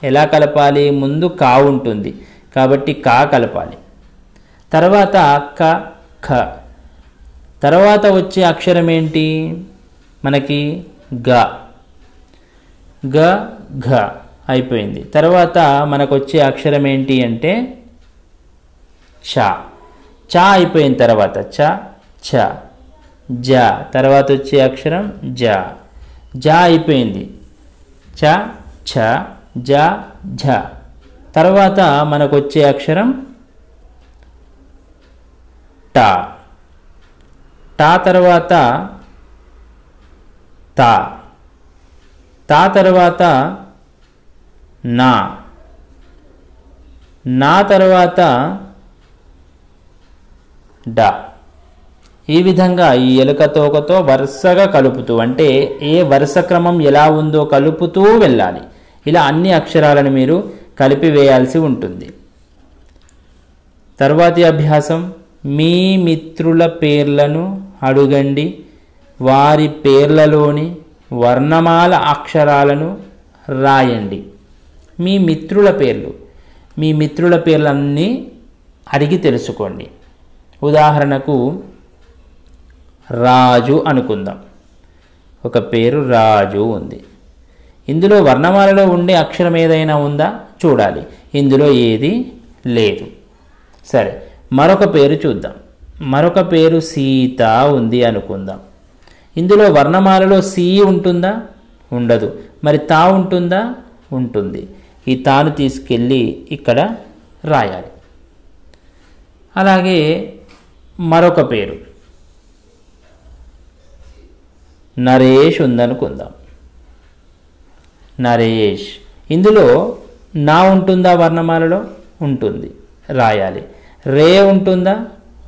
ఎలా కలపాలి? ముందు కా ఉంటుంది కాబట్టి కా కలపాలి. తర్వాత క ఖ. తర్వాత వచ్చే అక్షరం ఏంటి మనకి? గ. గ ఘ అయిపోయింది. తర్వాత మనకు వచ్చే అక్షరం ఏంటి అంటే చ. చ అయిపోయిన తర్వాత చ ఛ, జ. తర్వాత వచ్చే అక్షరం జ. జ అయిపోయింది. చ ఛ జ ఝ. తర్వాత మనకు వచ్చే అక్షరం ట. ట తర్వాత త. త తర్వాత నా. నా తర్వాత డా. ఈ విధంగా ఈ ఎలుక తోకతో వరుసగా కలుపుతూ, అంటే ఏ వరుస క్రమం ఎలా ఉందో కలుపుతూ వెళ్ళాలి. ఇలా అన్ని అక్షరాలను మీరు కలిపివేయాల్సి ఉంటుంది. తర్వాతి అభ్యాసం, మీ మిత్రుల పేర్లను అడుగండి, వారి పేర్లలోని వర్ణమాల అక్షరాలను రాయండి. మీ మిత్రుల పేర్లన్నీ అడిగి తెలుసుకోండి. ఉదాహరణకు రాజు అనుకుందాం. ఒక పేరు రాజు ఉంది. ఇందులో వర్ణమాలలో ఉండే అక్షరం ఏదైనా ఉందా చూడాలి. ఇందులో ఏది లేదు. సరే, మరొక పేరు చూద్దాం. మరొక పేరు సీత ఉంది అనుకుందాం. ఇందులో వర్ణమాలలో సి ఉంటుందా? ఉండదు. మరి తా ఉంటుందా? ఉంటుంది. ఈ తాను తీసుకెళ్ళి ఇక్కడ రాయాలి. అలాగే మరొక పేరు నరేష్ ఉందనుకుందాం. నరేష్, ఇందులో నా ఉంటుందా? వర్ణమాలలో ఉంటుంది, రాయాలి. రే ఉంటుందా?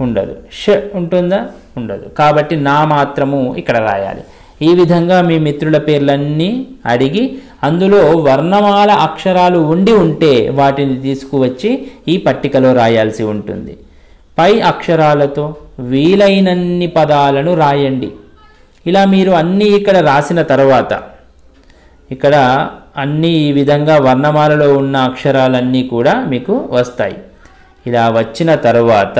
ఉండదు. ష ఉంటుందా? ఉండదు. కాబట్టి నా మాత్రము ఇక్కడ రాయాలి. ఈ విధంగా మీ మిత్రుల పేర్లన్నీ అడిగి అందులో వర్ణమాల అక్షరాలు ఉంటే వాటిని తీసుకువచ్చి ఈ పట్టికలో రాయాల్సి ఉంటుంది. పై అక్షరాలతో వీలైనన్ని పదాలను రాయండి. ఇలా మీరు అన్నీ ఇక్కడ రాసిన తర్వాత, ఇక్కడ అన్నీ ఈ విధంగా వర్ణమాలలో ఉన్న అక్షరాలన్నీ కూడా మీకు వస్తాయి. ఇలా వచ్చిన తర్వాత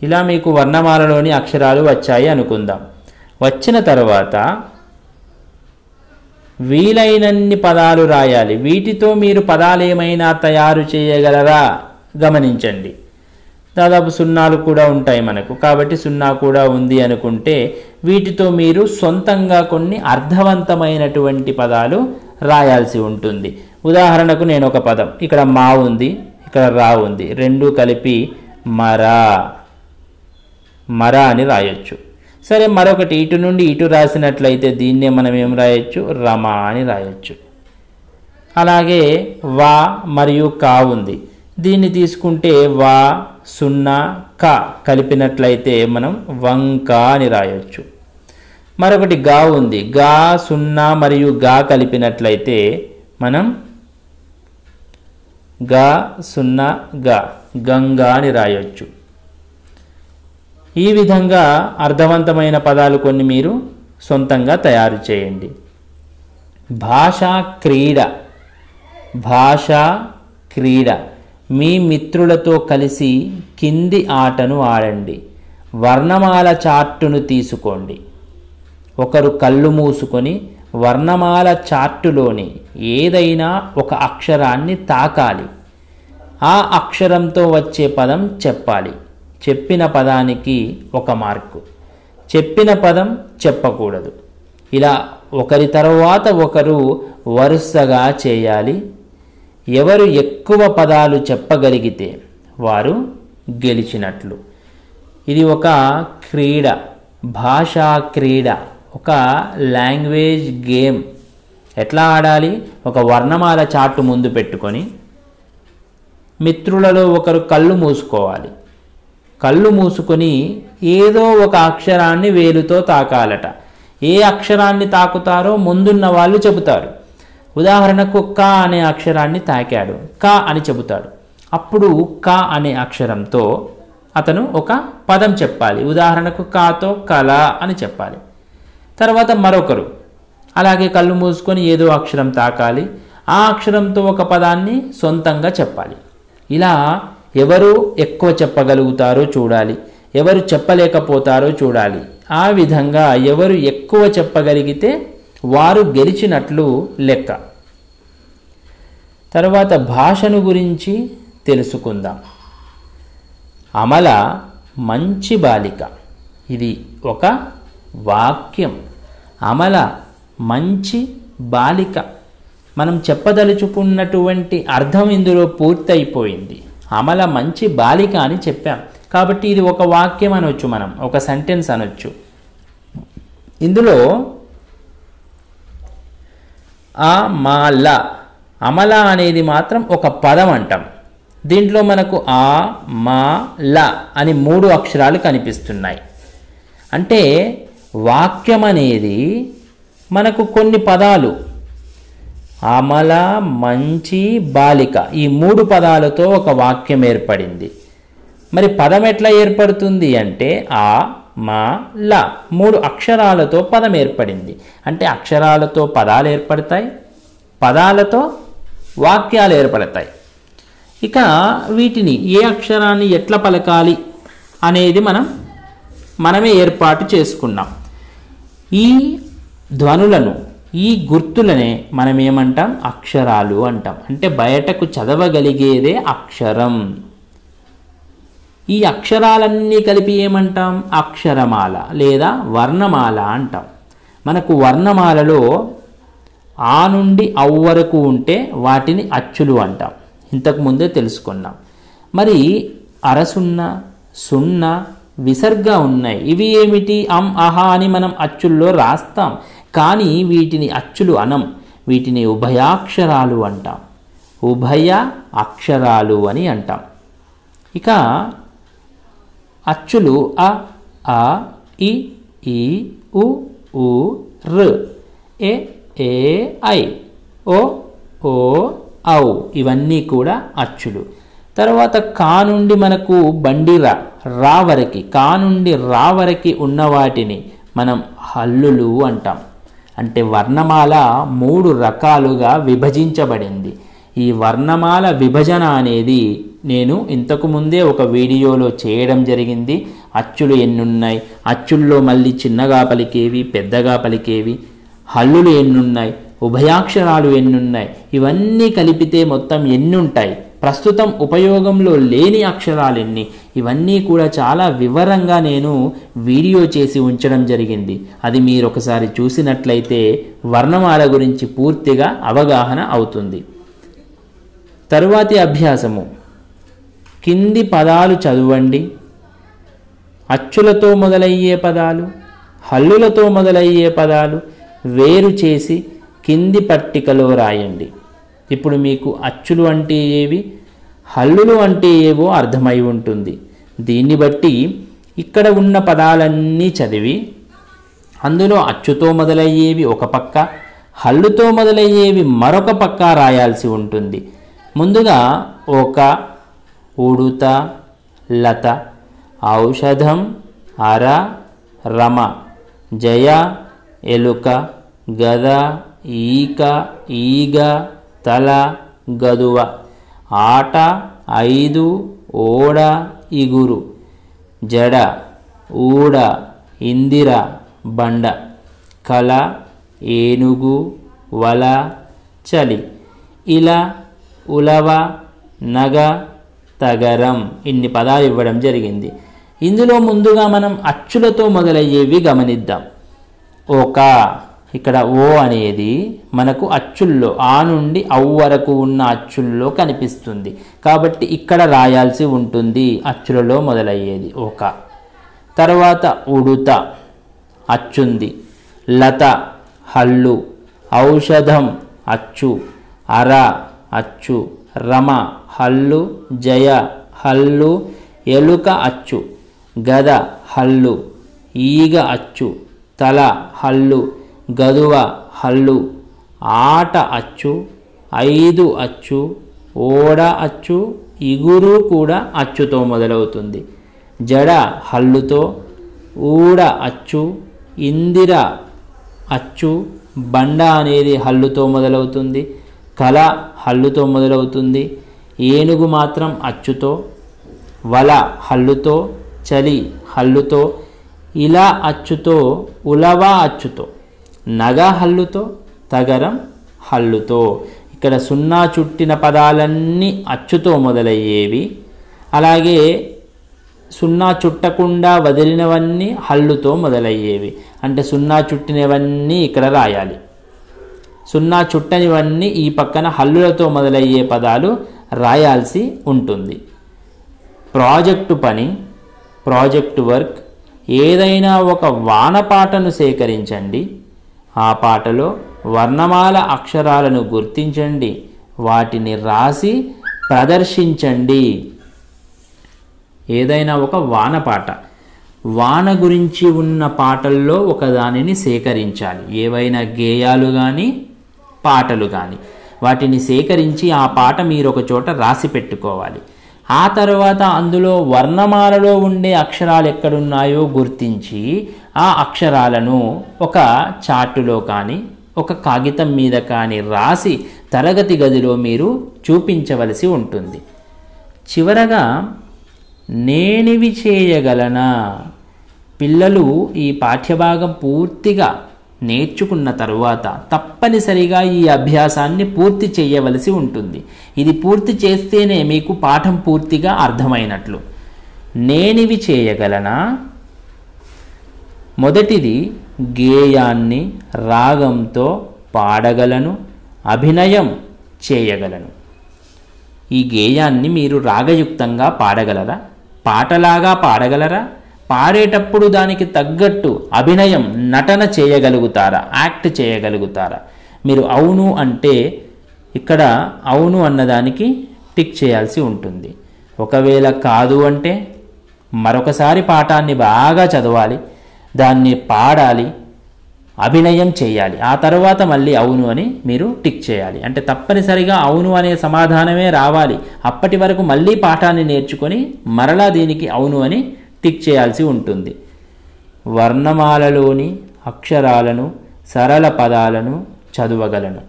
ఇలా మీకు వర్ణమాలలోని అక్షరాలు వచ్చాయి అనుకుందాం. వచ్చిన తర్వాత వీలైనన్ని పదాలు రాయాలి. వీటితో మీరు పదాలు ఏమైనా తయారు చేయగలరా గమనించండి. దాదాపు సున్నాలు కూడా ఉంటాయి మనకు. కాబట్టి సున్నా కూడా ఉంది అనుకుంటే వీటితో మీరు సొంతంగా కొన్ని అర్థవంతమైనటువంటి పదాలు రాయాల్సి ఉంటుంది. ఉదాహరణకు నేను ఒక పదం, ఇక్కడ మా ఉంది, ఇక్కడ రా ఉంది, రెండు కలిపి మర అని రాయొచ్చు. సరే, మరొకటి ఇటు నుండి ఇటు రాసినట్లయితే దీన్నే మనం ఏం రాయొచ్చు? రమ అని రాయొచ్చు. అలాగే వా మరియు కా ఉంది. దీన్ని తీసుకుంటే వా సున్నా క కలిపినట్లయితే మనం వంక అని రాయొచ్చు. మరొకటి గా ఉంది. గా సున్నా మరియు గా కలిపినట్లయితే మనం గా సున్నా గా గంగా అని రాయొచ్చు. ఈ విధంగా అర్థవంతమైన పదాలు కొన్ని మీరు సొంతంగా తయారు చేయండి. భాషా క్రీడ, మీ మిత్రులతో కలిసి కింది ఆటను ఆడండి. వర్ణమాల చార్టును తీసుకోండి. ఒకరు కళ్ళు మూసుకొని వర్ణమాల చార్టులోని ఏదైనా ఒక అక్షరాన్ని తాకాలి. ఆ అక్షరంతో వచ్చే పదం చెప్పాలి. చెప్పిన పదానికి 1 మార్కు. చెప్పిన పదం చెప్పకూడదు. ఇలా ఒకరి తర్వాత ఒకరు వరుసగా చేయాలి. ఎవరు ఎక్కువ పదాలు చెప్పగలిగితే వారు గెలిచినట్లు. ఇది ఒక క్రీడ, భాషా క్రీడ, ఒక లాంగ్వేజ్ గేమ్. ఎట్లా ఆడాలి? ఒక వర్ణమాల చార్టు ముందు పెట్టుకొని మిత్రులలో ఒకరు కళ్ళు మూసుకోవాలి. కళ్ళు మూసుకొని ఏదో ఒక అక్షరాన్ని వేలుతో తాకాలట. ఏ అక్షరాన్ని తాకుతారో ముందున్న వాళ్ళు చెబుతారు. ఉదాహరణకు క అనే అక్షరాన్ని తాకాడు, క అని చెబుతాడు. అప్పుడు క అనే అక్షరంతో అతను ఒక పదం చెప్పాలి. ఉదాహరణకు కాతో కళ అని చెప్పాలి. తర్వాత మరొకరు అలాగే కళ్ళు మూసుకొని ఏదో అక్షరం తాకాలి. ఆ అక్షరంతో ఒక పదాన్ని సొంతంగా చెప్పాలి. ఇలా ఎవరు ఎక్కువ చెప్పగలుగుతారో చూడాలి, ఎవరు చెప్పలేకపోతారో చూడాలి. ఆ విధంగా ఎవరు ఎక్కువ చెప్పగలిగితే వారు గెలిచినట్లు లెక్క. తర్వాత భాషను గురించి తెలుసుకుందాం. అమల మంచి బాలిక. ఇది ఒక వాక్యం. అమల మంచి బాలిక. మనం చెప్పదలుచుకున్నటువంటి అర్థం ఇందులో పూర్తయిపోయింది. అమల మంచి బాలిక అని చెప్పాం. కాబట్టి ఇది ఒక వాక్యం అనొచ్చు, మనం ఒక సెంటెన్స్ అనొచ్చు. ఇందులో అమల, అమల అనేది మాత్రం ఒక పదం అంటాం. దీంట్లో మనకు ఆ మా ల అని 3 అక్షరాలు కనిపిస్తున్నాయి. అంటే వాక్యం అనేది మనకు కొన్ని పదాలు, అమల, మంచి, బాలిక, ఈ 3 పదాలతో ఒక వాక్యం ఏర్పడింది. మరి పదం ఎట్లా ఏర్పడుతుంది అంటే ఆ మా ల 3 అక్షరాలతో పదం ఏర్పడింది. అంటే అక్షరాలతో పదాలు ఏర్పడతాయి, పదాలతో వాక్యాలు ఏర్పడతాయి. ఇక వీటిని ఏ అక్షరాన్ని ఎట్లా పలకాలి అనేది మనమే ఏర్పాటు చేసుకున్నాం. ఈ ధ్వనులను, ఈ గుర్తులనే మనం ఏమంటాం? అక్షరాలు అంటాం. అంటే బయటకు చదవగలిగేదే అక్షరం. ఈ అక్షరాలన్నీ కలిపి ఏమంటాం? అక్షరమాల లేదా వర్ణమాల అంటాం. మనకు వర్ణమాలలో ఆ నుండి ఔ వరకు ఉంటే వాటిని అచ్చులు అంటాం. ఇంతకు ముందే తెలుసుకున్నాం. మరి అరసున్న, సున్న, విసర్గ ఉన్నాయి. ఇవి ఏమిటి? అహ అని మనం అచ్చుల్లో రాస్తాం. కానీ వీటిని అచ్చులు అనం, వీటిని ఉభయాక్షరాలు అంటాం. ఉభయ అక్షరాలు అని అంటాం. ఇక అచ్చులు అ, ఆ, ఇ, ఈ, ఉ, ఊ, ర్, ఏ, ఏ, ఐ, ఓ, ఓ, ఔ, ఇవన్నీ కూడా అచ్చులు. తర్వాత కా నుండి మనకు బండి రా వరకి, కా నుండి రా వరకి ఉన్న వాటిని మనం హల్లులు అంటాం. అంటే వర్ణమాల 3 రకాలుగా విభజించబడింది. ఈ వర్ణమాల విభజన అనేది నేను ఇంతకు ముందే ఒక వీడియోలో చేయడం జరిగింది. అచ్చులు ఎన్నున్నాయి, అచ్చుల్లో మళ్ళీ చిన్నగా పలికేవి, పెద్దగా పలికేవి, హల్లులు ఎన్నున్నాయి, ఉభయాక్షరాలు ఎన్నున్నాయి, ఇవన్నీ కలిపితే మొత్తం ఎన్నుంటాయి, ప్రస్తుతం ఉపయోగంలో లేని అక్షరాలు ఎన్ని, ఇవన్నీ కూడా చాలా వివరంగా నేను వీడియో చేసి ఉంచడం జరిగింది. అది మీరు ఒకసారి చూసినట్లయితే వర్ణమాల గురించి పూర్తిగా అవగాహన అవుతుంది. తరువాతి అభ్యాసము, కింది పదాలు చదవండి. అచ్చులతో మొదలయ్యే పదాలు, హల్లులతో మొదలయ్యే పదాలు వేరు చేసి కింది పట్టికలో రాయండి. ఇప్పుడు మీకు అచ్చులు అంటే ఏవి, హల్లులు అంటే ఏవో అర్థమై ఉంటుంది. దీన్ని బట్టి ఇక్కడ ఉన్న పదాలన్నీ చదివి అందులో అచ్చుతో మొదలయ్యేవి ఒక పక్క, హల్లుతో మొదలయ్యేవి మరొక పక్క రాయాల్సి ఉంటుంది. ముందుగా ఒక, ఉడుత, లత, ఔషధం, అర, రమ, జయ, ఎలుక, గద, ఈక, ఈగ, తల, గదువ, ఆట, 5, ఓడ, ఇగురు, జడ, ఊడ, ఇందిర, బండ, కల, ఏనుగు, వల, చలి, ఇల, ఉలవ, నగ, తగరం, ఇన్ని పదాలు ఇవ్వడం జరిగింది. ఇందులో ముందుగా మనం అచ్చులతో మొదలయ్యేవి గమనిద్దాం. ఒక, ఇక్కడ ఓ అనేది మనకు అచ్చుల్లో ఆ నుండి ఔ వరకు ఉన్న అచ్చుల్లో కనిపిస్తుంది. కాబట్టి ఇక్కడ రాయాల్సి ఉంటుంది అచ్చులలో మొదలయ్యేది ఒక. తర్వాత ఉడుత అచ్చుంది, లత హల్లు, ఔషధం అచ్చు, అర అచ్చు, రమ హల్లు, జయ హల్లు, ఎలుక అచ్చు, గద హల్లు, ఈగ అచ్చు, తల హల్లు, గదువ హల్లు, ఆట అచ్చు, 5 అచ్చు, ఓడ అచ్చు, ఇగురు కూడా అచ్చుతో మొదలవుతుంది, జడ హల్లుతో, ఊడ అచ్చు, ఇందిర అచ్చు, బండ అనేది హల్లుతో మొదలవుతుంది, కల హల్లుతో మొదలవుతుంది, ఏనుగు మాత్రం అచ్చుతో, వల హల్లుతో, చలి హల్లుతో, ఇలా అచ్చుతో, ఉలవ అచ్చుతో, నగ హల్లుతో, తగరం హల్లుతో. ఇక్కడ సున్నా చుట్టిన పదాలన్నీ అచ్చుతో మొదలయ్యేవి. అలాగే సున్నా చుట్టకుండా వదిలినవన్నీ హల్లుతో మొదలయ్యేవి. అంటే సున్నా చుట్టినవన్నీ ఇక్కడ రాయాలి, సున్నా చుట్టనివన్నీ ఈ పక్కన హల్లులతో మొదలయ్యే పదాలు రాయాల్సి ఉంటుంది. ప్రాజెక్టు పని, ప్రాజెక్టు వర్క్, ఏదైనా ఒక వానపాటను సేకరించండి. ఆ పాటలో వర్ణమాల అక్షరాలను గుర్తించండి, వాటిని రాసి ప్రదర్శించండి. ఏదైనా ఒక వానపాట, వాన గురించి ఉన్న పాటల్లో ఒకదానిని సేకరించాలి. ఏవైనా గేయాలు కానీ పాటలు కానీ వాటిని సేకరించి ఆ పాట మీరు ఒక చోట రాసి పెట్టుకోవాలి. ఆ తర్వాత అందులో వర్ణమాలలో ఉండే అక్షరాలు ఎక్కడున్నాయో గుర్తించి ఆ అక్షరాలను ఒక చార్టులో కానీ ఒక కాగితం మీద కానీ రాసి తరగతి గదిలో మీరు చూపించవలసి ఉంటుంది. చివరగా నేనివి చేయగలనా? పిల్లలు ఈ పాఠ్యభాగం పూర్తిగా నేర్చుకున్న తరువాత తప్పనిసరిగా ఈ అభ్యాసాన్ని పూర్తి చేయవలసి ఉంటుంది. ఇది పూర్తి చేస్తేనే మీకు పాఠం పూర్తిగా అర్థమైనట్లు. నేనివి చేయగలనా? మొదటిది, గేయాన్ని రాగంతో పాడగలను, అభినయం చేయగలను. ఈ గేయాన్ని మీరు రాగయుక్తంగా పాడగలరా? పాటలాగా పాడగలరా? పాడేటప్పుడు దానికి తగ్గట్టు అభినయం, నటన చేయగలుగుతారా? యాక్ట్ చేయగలుగుతారా? మీరు అవును అంటే ఇక్కడ అవును అన్నదానికి టిక్ చేయాల్సి ఉంటుంది. ఒకవేళ కాదు అంటే మరొకసారి పాఠాన్ని బాగా చదవాలి, దాన్ని పాడాలి, అభినయం చేయాలి. ఆ తర్వాత మళ్ళీ అవును అని మీరు టిక్ చేయాలి. అంటే తప్పనిసరిగా అవును అనే సమాధానమే రావాలి. అప్పటి వరకు మళ్ళీ పాఠాన్ని నేర్చుకొని మరలా దీనికి అవును అని టిక్ చేయాల్సి ఉంటుంది. వర్ణమాలలోని అక్షరాలను, సరళ పదాలను చదవగలను.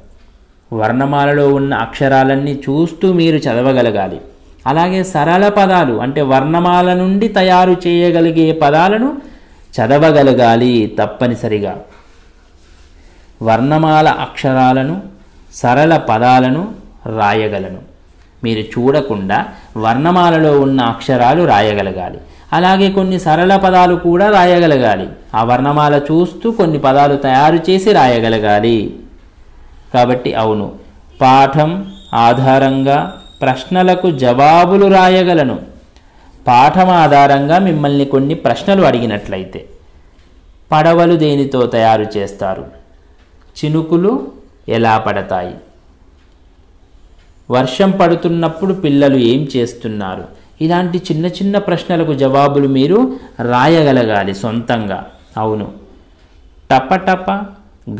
వర్ణమాలలో ఉన్న అక్షరాలన్నీ చూస్తూ మీరు చదవగలగాలి. అలాగే సరళ పదాలు అంటే వర్ణమాల నుండి తయారు చేయగలిగే పదాలను చదవగలగాలి తప్పనిసరిగా. వర్ణమాల అక్షరాలను, సరళ పదాలను రాయగలను. మీరు చూడకుండా వర్ణమాలలో ఉన్న అక్షరాలు రాయగలగాలి. అలాగే కొన్ని సరళ పదాలు కూడా రాయగలగాలి. ఆ వర్ణమాల చూస్తూ కొన్ని పదాలు తయారు చేసి రాయగలగాలి. కాబట్టి అవును. పాఠం ఆధారంగా ప్రశ్నలకు జవాబులు రాయగలను. పాఠం ఆధారంగా మిమ్మల్ని కొన్ని ప్రశ్నలు అడిగినట్లయితే, పడవలు దేనితో తయారు చేస్తారు? చినుకులు ఎలా పడతాయి? వర్షం పడుతున్నప్పుడు పిల్లలు ఏం చేస్తున్నారు? ఇలాంటి చిన్న చిన్న ప్రశ్నలకు జవాబులు మీరు రాయగలగాలి సొంతంగా. అవును. టపటప,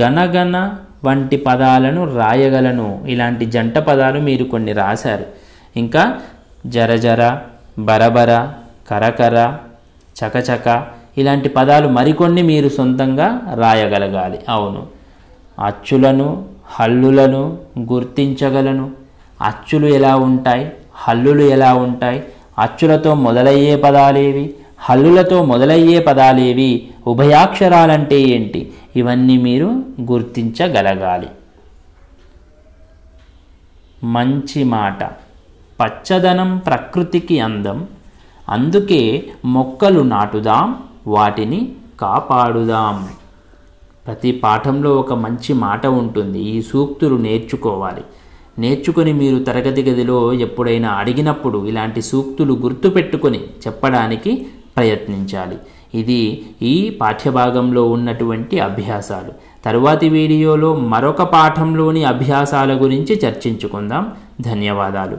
గనగన వంటి పదాలను రాయగలను. ఇలాంటి జంట పదాలు మీరు కొన్ని రాశారు. ఇంకా జరజర, బరబర, కరకర, చకచక ఇలాంటి పదాలు మరికొన్ని మీరు సొంతంగా రాయగలగాలి. అవును. అచ్చులను, హల్లులను గుర్తించగలను. అచ్చులు ఎలా ఉంటాయి? హల్లులు ఎలా ఉంటాయి? అచ్చులతో మొదలయ్యే పదాలేవి? హల్లులతో మొదలయ్యే పదాలేవి? ఉభయాక్షరాలంటే ఏంటి? ఇవన్నీ మీరు గుర్తించగలగాలి. మంచి మాట. పచ్చదనం ప్రకృతికి అందం, అందుకే మొక్కలు నాటుదాం, వాటిని కాపాడుదాం. ప్రతి పాఠంలో ఒక మంచి మాట ఉంటుంది. ఈ సూక్తులు నేర్చుకోవాలి. నేర్చుకొని మీరు తరగతి గదిలో ఎప్పుడైనా అడిగినప్పుడు ఇలాంటి సూక్తులు గుర్తుపెట్టుకొని చెప్పడానికి ప్రయత్నించాలి. ఇది ఈ పాఠ్యభాగంలో ఉన్నటువంటి అభ్యాసాలు. తరువాతి వీడియోలో మరొక పాఠంలోని అభ్యాసాల గురించి చర్చించుకుందాం. ధన్యవాదాలు.